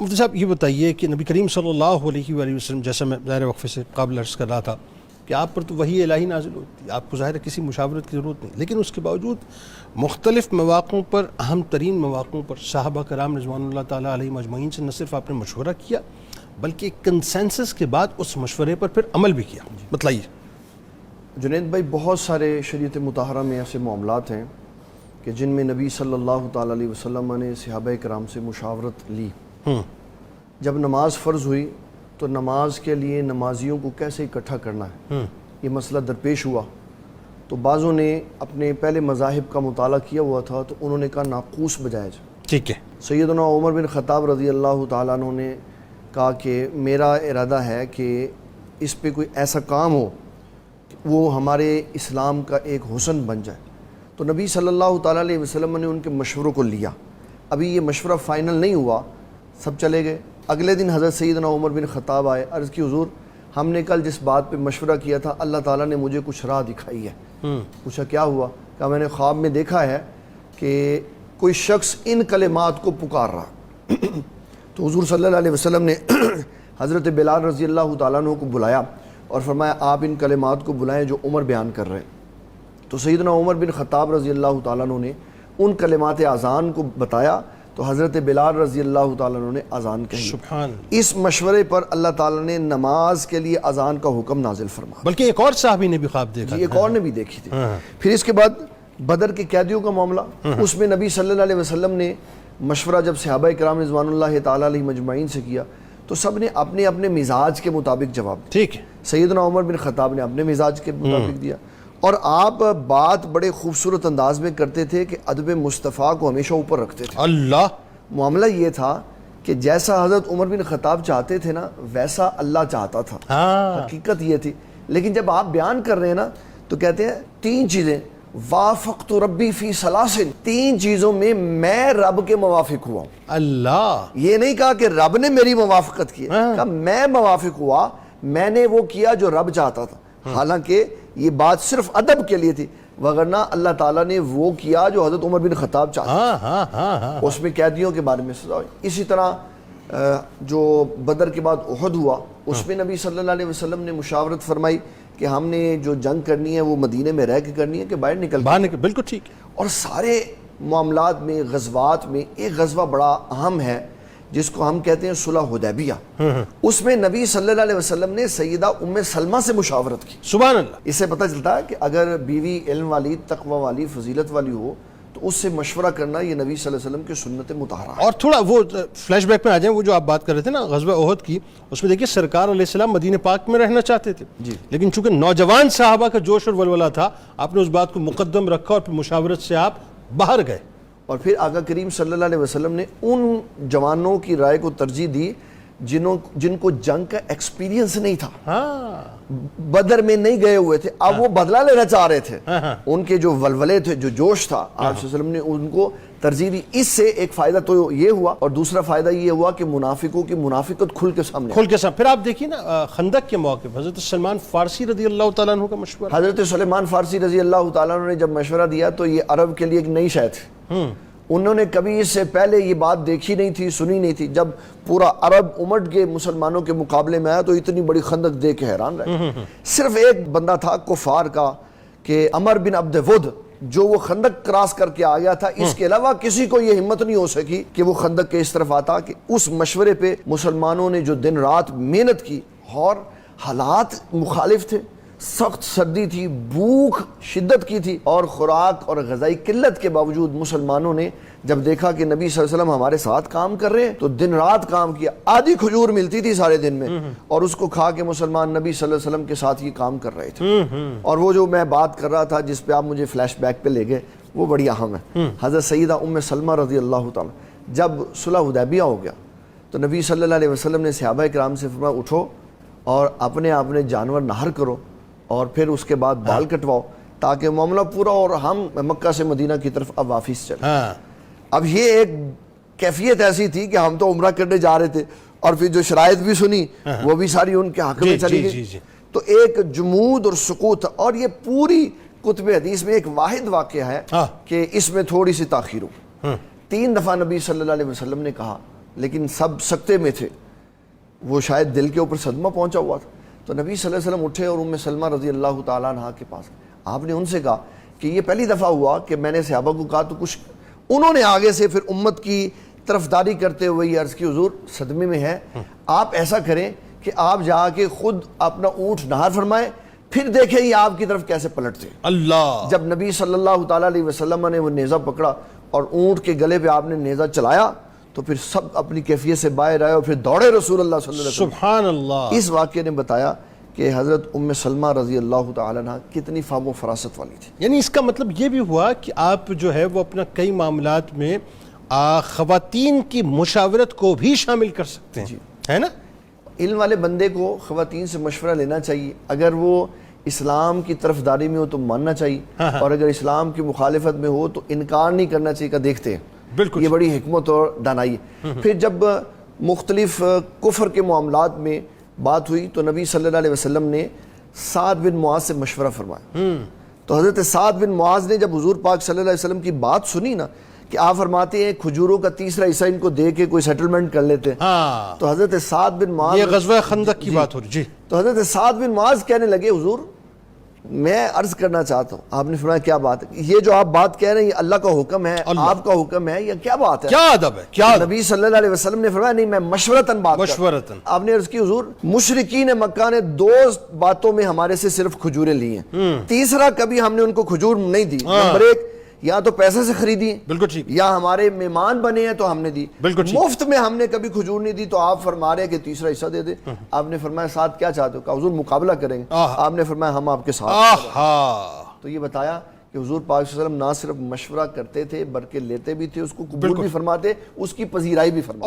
مفتی صاحب یہ بتائیے کہ نبی کریم صلی اللہ علیہ وآلہ وسلم، جیسا میں ظاہر وقفے سے قابل عرض کر رہا تھا کہ آپ پر تو وحی الہی نازل ہوتی ہے، آپ کو ظاہر ہے کسی مشاورت کی ضرورت نہیں، لیکن اس کے باوجود مختلف مواقعوں پر، اہم ترین مواقعوں پر صحابہ کرام رضوان اللہ تعالیٰ علیہ مجمعین سے نہ صرف آپ نے مشورہ کیا بلکہ ایک کنسنسس کے بعد اس مشورے پر پھر عمل بھی کیا. بتلائیے. جنید بھائی، بہت سارے شریعت مطہرہ میں ایسے معاملات ہیں کہ جن میں نبی صلی اللہ تعالیٰ علیہ وسلم نے صحابہ کرام سے مشاورت لی. جب نماز فرض ہوئی تو نماز کے لیے نمازیوں کو کیسے اکٹھا کرنا ہے، یہ مسئلہ درپیش ہوا. تو بعضوں نے اپنے پہلے مذاہب کا مطالعہ کیا ہوا تھا تو انہوں نے کہا ناقوس بجائے جائے. ٹھیک ہے. سیدنا عمر بن خطاب رضی اللہ تعالیٰ عنہ نے کہا کہ میرا ارادہ ہے کہ اس پہ کوئی ایسا کام ہو وہ ہمارے اسلام کا ایک حسن بن جائے. تو نبی صلی اللہ تعالیٰ علیہ وسلم نے ان کے مشوروں کو لیا. ابھی یہ مشورہ فائنل نہیں ہوا، سب چلے گئے. اگلے دن حضرت سیدنا عمر بن خطاب آئے، عرض کی حضور ہم نے کل جس بات پہ مشورہ کیا تھا اللہ تعالیٰ نے مجھے کچھ راہ دکھائی ہے. پوچھا کیا ہوا؟ کہا میں نے خواب میں دیکھا ہے کہ کوئی شخص ان کلمات کو پکار رہا. تو حضور صلی اللہ علیہ وسلم نے حضرت بلال رضی اللہ تعالیٰ عنہ کو بلایا اور فرمایا آپ ان کلمات کو بلائیں جو عمر بیان کر رہے ہیں. تو سیدنا عمر بن خطاب رضی اللہ تعالیٰ عنہ نے ان کلمات اذان کو بتایا تو حضرت بلال رضی اللہ تعالیٰ عنہ نے اذان کہی. سبحان. اس مشورے پر اللہ تعالیٰ نے نماز کے لیے اذان کا حکم نازل فرمایا. بلکہ ایک اور صحابی نے بھی خواب دیکھا. ایک اور نے بھی دیکھی تھی. پھر اس کے بعد بدر کے قیدیوں کا معاملہ، اس میں نبی صلی اللہ علیہ وسلم نے مشورہ جب صحابہ کرام رضوان اللہ تعالیٰ علیہ مجمعین سے کیا تو سب نے اپنے اپنے مزاج کے مطابق جواب دیا. ٹھیک ہے. سیدنا عمر بن خطاب نے اپنے مزاج کے مطابق دیا. اور آپ بات بڑے خوبصورت انداز میں کرتے تھے کہ ادب مصطفیٰ کو ہمیشہ اوپر رکھتے تھے. اللہ. معاملہ یہ تھا کہ جیسا حضرت عمر بن خطاب چاہتے تھے نا ویسا اللہ چاہتا تھا. حقیقت یہ تھی. لیکن جب آپ بیان کر رہے ہیں نا تو کہتے ہیں تین چیزیں، وافقت ربی فی سلاسل، تین چیزوں میں میں رب کے موافق ہوا ہوں. اللہ. یہ نہیں کہا کہ رب نے میری موافقت کی، کہا میں موافق ہوا، میں نے وہ کیا جو رب چاہتا تھا. حالانکہ یہ بات صرف ادب کے لیے تھی، وگرنہ اللہ تعالیٰ نے وہ کیا جو حضرت عمر بن خطاب چاہتا. اس میں قیدیوں کے بارے میں سزا ہوئی. اسی طرح جو بدر کے بعد احد ہوا اس میں نبی صلی اللہ علیہ وسلم نے مشاورت فرمائی کہ ہم نے جو جنگ کرنی ہے وہ مدینے میں رہ کے کرنی ہے کہ باہر نکل. بالکل ٹھیک ہے. اور سارے معاملات میں، غزوات میں ایک غزوہ بڑا اہم ہے جس کو ہم کہتے ہیں صلح حدیبیہ. اس میں نبی صلی اللہ علیہ وسلم نے سیدہ ام سلمہ سے مشاورت کی. سبحان اللہ. اس سے پتہ چلتا ہے کہ اگر بیوی علم والی، تقوی والی، فضیلت والی ہو تو اس سے مشورہ کرنا یہ نبی صلی اللہ علیہ وسلم کی سنت مطہرہ ہے. اور تھوڑا وہ فلیش بیک میں آ جائیں، وہ جو آپ بات کر رہے تھے نا غزوہ احد کی، اس میں دیکھیے سرکار علیہ السلام مدینہ پاک میں رہنا چاہتے تھے جی، لیکن چونکہ نوجوان صحابہ کا جوش اور ولولہ تھا آپ نے اس بات کو مقدم رکھا اور پھر مشاورت سے آپ باہر گئے. اور پھر آقا کریم صلی اللہ علیہ وسلم نے ان جوانوں کی رائے کو ترجیح دی جن کو جنگ کا ایکسپیرینس نہیں تھا، بدر میں نہیں گئے ہوئے تھے، اب وہ بدلہ لینا چاہ رہے تھے. ان کے جو ولولے تھے، جو جوش تھا، آپ صلی اللہ علیہ وسلم نے ان کو ترجیح دی. اس سے ایک فائدہ تو یہ ہوا اور دوسرا فائدہ یہ ہوا کہ منافقوں کی منافقت کھل کے سامنے. پھر آپ دیکھیے نا خندق کے موقع پر حضرت سلمان فارسی رضی اللہ تعالیٰ عنہ کا مشورہ. حضرت سلمان فارسی رضی اللہ تعالیٰ عنہ نے جب مشورہ دیا تو یہ عرب کے لیے ایک نئی شے تھی. انہوں نے کبھی اس سے پہلے یہ بات دیکھی نہیں تھی، سنی نہیں تھی. جب پورا عرب امٹ کے مسلمانوں کے مقابلے میں آیا تو اتنی بڑی خندق دیکھ کے حیران رہے. صرف ایک بندہ تھا کفار کا کہ عمر بن عبد ود، جو وہ خندق کراس کر کے آ گیا تھا. اس کے علاوہ کسی کو یہ ہمت نہیں ہو سکی کہ وہ خندق کے اس طرف آتا. کہ اس مشورے پہ مسلمانوں نے جو دن رات محنت کی اور حالات مخالف تھے، سخت سردی تھی، بھوک شدت کی تھی اور خوراک اور غذائی قلت کے باوجود مسلمانوں نے جب دیکھا کہ نبی صلی اللہ علیہ وسلم ہمارے ساتھ کام کر رہے ہیں تو دن رات کام کیا. آدھی کھجور ملتی تھی سارے دن میں اور اس کو کھا کے مسلمان نبی صلی اللہ علیہ وسلم کے ساتھ یہ کام کر رہے تھے. اور وہ جو میں بات کر رہا تھا جس پہ آپ مجھے فلیش بیک پہ لے گئے وہ بڑی اہم ہے. حضرت سیدہ ام سلمہ رضی اللہ تعالیٰ جب صلح حدیبیہ ہو گیا تو نبی صلی اللہ علیہ وسلم نے صحابہ کرام سے فرمایا اٹھو اور اپنے جانور نہر کرو اور پھر اس کے بعد بال کٹواؤ تاکہ معاملہ پورا اور ہم مکہ سے مدینہ کی طرف اب واپس چلیں. اب یہ ایک کیفیت ایسی تھی کہ ہم تو عمرہ کرنے جا رہے تھے اور پھر جو شرائط بھی سنی وہ بھی ساری ان کے حق میں چلی گئی. تو ایک جمود اور سکوت. اور یہ پوری کتب حدیث میں ایک واحد واقعہ ہے کہ اس میں تھوڑی سی تاخیر ہو. 3 دفعہ نبی صلی اللہ علیہ وسلم نے کہا لیکن سب سکتے میں تھے، وہ شاید دل کے اوپر صدمہ پہنچا ہوا تھا. تو نبی صلی اللہ علیہ وسلم اٹھے اور ام سلمہ رضی اللہ تعالیٰ عنہ کے پاس آپ نے ان سے کہا کہ یہ پہلی دفعہ ہوا کہ میں نے صحابہ کو کہا تو کچھ انہوں نے آگے سے پھر امت کی طرفداری کرتے ہوئے یہ عرض کی حضور صدمے میں ہے، آپ ایسا کریں کہ آپ جا کے خود اپنا اونٹ نہار فرمائیں، پھر دیکھیں یہ آپ کی طرف کیسے پلٹتے. اللہ. جب نبی صلی اللہ تعالیٰ علیہ وسلم نے وہ نیزہ پکڑا اور اونٹ کے گلے پہ آپ نے نیزہ چلایا تو پھر سب اپنی کیفیت سے باہر آئے اور پھر دوڑے رسول اللہ صلی اللہ علیہ وسلم. سبحان اللہ. اس واقعے نے بتایا کہ حضرت ام سلمہ رضی اللہ تعالیٰ عنہ کتنی فہم و فراست والی تھی. یعنی اس کا مطلب یہ بھی ہوا کہ آپ جو ہے وہ اپنا کئی معاملات میں خواتین کی مشاورت کو بھی شامل کر سکتے ہیں، ہے نا؟ علم والے بندے کو خواتین سے مشورہ لینا چاہیے، اگر وہ اسلام کی طرفداری میں ہو تو ماننا چاہیے، اور اگر اسلام کی مخالفت میں ہو تو انکار نہیں کرنا چاہیے کہ دیکھتے ہیں. بالکل یہ بڑی حکمت اور دانائی ہے. پھر جب مختلف کفر کے معاملات میں بات ہوئی تو نبی صلی اللہ علیہ وسلم نے سعد بن معاذ سے مشورہ فرمایا. تو حضرت سعد بن معاذ نے جب حضور پاک صلی اللہ علیہ وسلم کی بات سنی نا کہ آپ فرماتے ہیں کھجوروں کا تیسرا حصہ ان کو دے کے کوئی سیٹلمنٹ کر لیتے ہیں، تو حضرت سعد بن معاذ، یہ غزوہ خندق کی بات ہو رہی. جی. تو حضرت سعد بن معاذ کہنے لگے حضور میں عرض کرنا چاہتا ہوں. آپ نے فرمایا کیا بات ہے؟ یہ جو آپ بات کہہ رہے ہیں یہ اللہ کا حکم ہے، آپ کا حکم ہے، یا کیا بات ہے؟ کیا ادب ہے؟ کیا ادب؟ نبی صلی اللہ علیہ وسلم نے فرمایا نہیں میں مشورتاً بات کر. مشورتاً. آپ نے عرض کی حضور مشرکین مکہ نے 2 باتوں میں ہمارے سے صرف کھجوریں لی ہیں، تیسرا کبھی ہم نے ان کو کھجور نہیں دی. نمبر 1 یا تو پیسے سے خریدی، بالکل ٹھیک، یا ہمارے مہمان بنے ہیں تو ہم نے دی. بالکل ٹھیک. مفت میں ہم نے کبھی کھجور نہیں دی. تو آپ فرما رہے ہیں کہ تیسرا حصہ دے دے. آپ نے فرمایا ساتھ کیا چاہتے ہو؟ کہا حضور مقابلہ کریں گے. آپ نے فرمایا ہم آپ کے ساتھ. تو یہ بتایا کہ حضور پاک صلی اللہ علیہ وسلم نہ صرف مشورہ کرتے تھے بلکہ لیتے بھی تھے، اس کو قبول بھی فرماتے، اس کی پذیرائی بھی فرماتے.